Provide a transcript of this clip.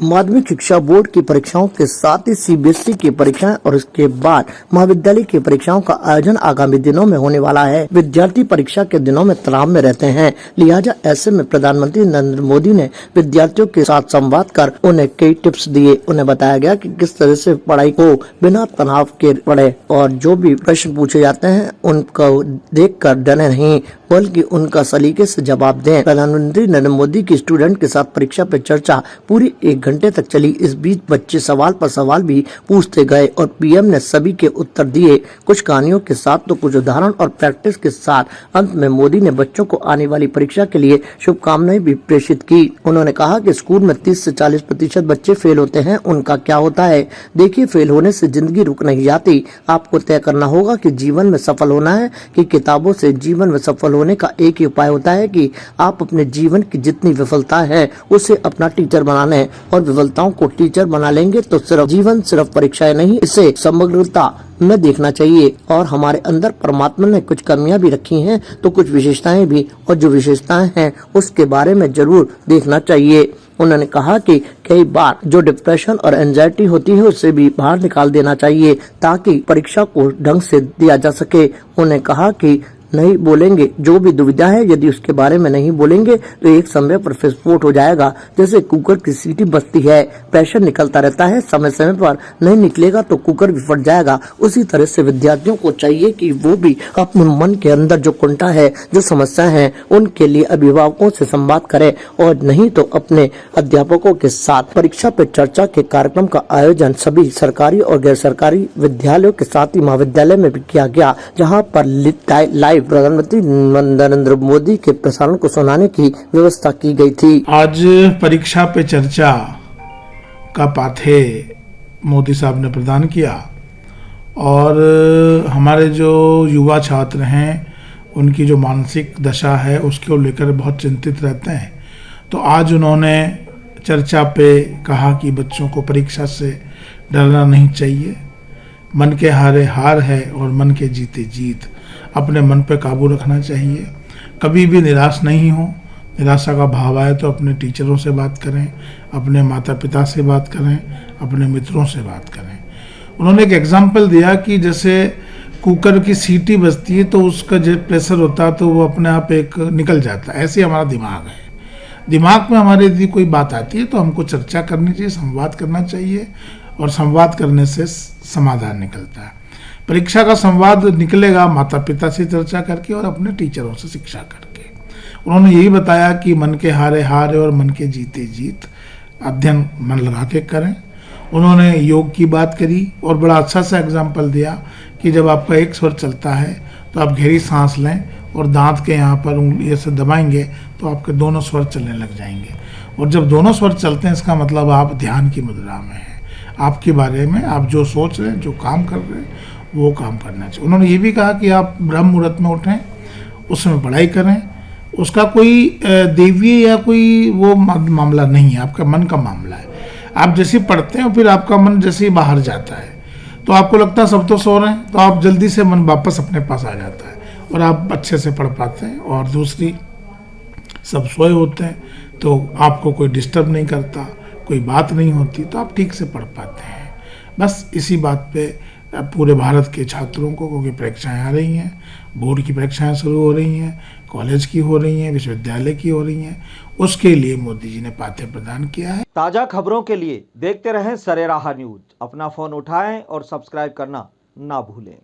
माध्यमिक शिक्षा बोर्ड की परीक्षाओं के साथ ही सीबीएसई की परीक्षाएं और इसके बाद महाविद्यालय की परीक्षाओं का आयोजन आगामी दिनों में होने वाला है। विद्यार्थी परीक्षा के दिनों में तनाव में रहते हैं, लिहाजा ऐसे में प्रधानमंत्री नरेंद्र मोदी ने विद्यार्थियों के साथ संवाद कर उन्हें कई टिप्स दिए। उन्हें बताया गया कि किस तरह से पढ़ाई को बिना तनाव के पढ़े और जो भी प्रश्न पूछे जाते हैं उनको देखकर डरे नहीं बल्कि उनका सलीके से जवाब दें। प्रधानमंत्री नरेंद्र मोदी की स्टूडेंट के साथ परीक्षा पे चर्चा पूरी 1 घंटे तक चली। इस बीच बच्चे सवाल पर सवाल भी पूछते गए और पीएम ने सभी के उत्तर दिए, कुछ कहानियों के साथ तो कुछ उदाहरण और प्रैक्टिस के साथ। अंत में मोदी ने बच्चों को आने वाली परीक्षा के लिए शुभकामनाएं भी प्रेषित की। उन्होंने कहा कि स्कूल में 30 से 40% बच्चे फेल होते हैं, उनका क्या होता है? देखिए, फेल होने से जिंदगी रुक नहीं जाती। आपको तय करना होगा कि जीवन में सफल होना है कि किताबों से। जीवन में सफल होने का एक ही उपाय होता है कि आप अपने जीवन की जितनी विफलता है उसे अपना टीचर बना लें और विफलताओं को टीचर बना लेंगे तो सिर्फ परीक्षाएं नहीं, इसे समग्रता में देखना चाहिए। और हमारे अंदर परमात्मा ने कुछ कमियां भी रखी हैं तो कुछ विशेषताएं भी, और जो विशेषताएं हैं उसके बारे में जरूर देखना चाहिए। उन्होंने कहा कि कई बार जो डिप्रेशन और एंजाइटी होती है उससे भी बाहर निकाल देना चाहिए ताकि परीक्षा को ढंग से दिया जा सके। उन्होंने कहा कि नहीं बोलेंगे, जो भी दुविधा है यदि उसके बारे में नहीं बोलेंगे तो एक समय पर विस्फोट हो जाएगा। जैसे कुकर की सीटी बजती है, प्रेशर निकलता रहता है, समय समय पर नहीं निकलेगा तो कुकर भी फट जाएगा। उसी तरह से विद्यार्थियों को चाहिए कि वो भी अपने मन के अंदर जो कुंठा है, जो समस्या है, उनके लिए अभिभावकों से संवाद करें और नहीं तो अपने अध्यापकों के साथ परीक्षा पे चर्चा के कार्यक्रम का आयोजन सभी सरकारी और गैर सरकारी विद्यालयों के साथ ही महाविद्यालय में भी किया गया, जहाँ पर लाइव प्रधानमंत्री नरेंद्र मोदी के प्रसारण को सुनाने की व्यवस्था की गई थी। आज परीक्षा पे चर्चा का पाठे मोदी साहब ने प्रदान किया और हमारे जो युवा छात्र हैं उनकी जो मानसिक दशा है उसको लेकर बहुत चिंतित रहते हैं। तो आज उन्होंने चर्चा पे कहा कि बच्चों को परीक्षा से डरना नहीं चाहिए, मन के हारे हार है और मन के जीते जीत। अपने मन पे काबू रखना चाहिए, कभी भी निराश नहीं हो। निराशा का भाव आए तो अपने टीचरों से बात करें, अपने माता पिता से बात करें, अपने मित्रों से बात करें। उन्होंने एक एग्जाम्पल दिया कि जैसे कुकर की सीटी बजती है तो उसका जो प्रेशर होता है तो वो अपने आप एक निकल जाता है। ऐसे हमारा दिमाग है, दिमाग में हमारे यदि कोई बात आती है तो हमको चर्चा करनी चाहिए, संवाद करना चाहिए और संवाद करने से समाधान निकलता है। परीक्षा का संवाद निकलेगा माता पिता से चर्चा करके और अपने टीचरों से शिक्षा करके। उन्होंने यही बताया कि मन के हारे हार और मन के जीते जीत, अध्ययन मन लगा के करें। उन्होंने योग की बात करी और बड़ा अच्छा सा एग्जाम्पल दिया कि जब आपका एक स्वर चलता है तो आप गहरी सांस लें और दांत के यहाँ पर उंगली से दबाएंगे तो आपके दोनों स्वर चलने लग जाएंगे। और जब दोनों स्वर चलते हैं इसका मतलब आप ध्यान की मुद्रा में हैं। आपके बारे में आप जो सोच रहे हैं, जो काम कर रहे हैं, वो काम करना चाहिए। उन्होंने ये भी कहा कि आप ब्रह्म मुहूर्त में उठें, उसमें पढ़ाई करें। उसका कोई देवीय या कोई वो मामला नहीं है, आपका मन का मामला है। आप जैसे पढ़ते हैं फिर आपका मन जैसे ही बाहर जाता है तो आपको लगता है सब तो सो रहे हैं, तो आप जल्दी से मन वापस अपने पास आ जाता है और आप अच्छे से पढ़ पाते हैं। और दूसरी, सब सोए होते हैं तो आपको कोई डिस्टर्ब नहीं करता, कोई बात नहीं होती, तो आप ठीक से पढ़ पाते हैं। बस इसी बात पे पूरे भारत के छात्रों को, क्योंकि परीक्षाएं आ रही हैं, बोर्ड की परीक्षाएं शुरू हो रही हैं, कॉलेज की हो रही हैं, विश्वविद्यालय की हो रही हैं, उसके लिए मोदी जी ने पाठ्य प्रदान किया है। ताज़ा खबरों के लिए देखते रहें सरेराह न्यूज। अपना फोन उठाएं और सब्सक्राइब करना ना भूलें।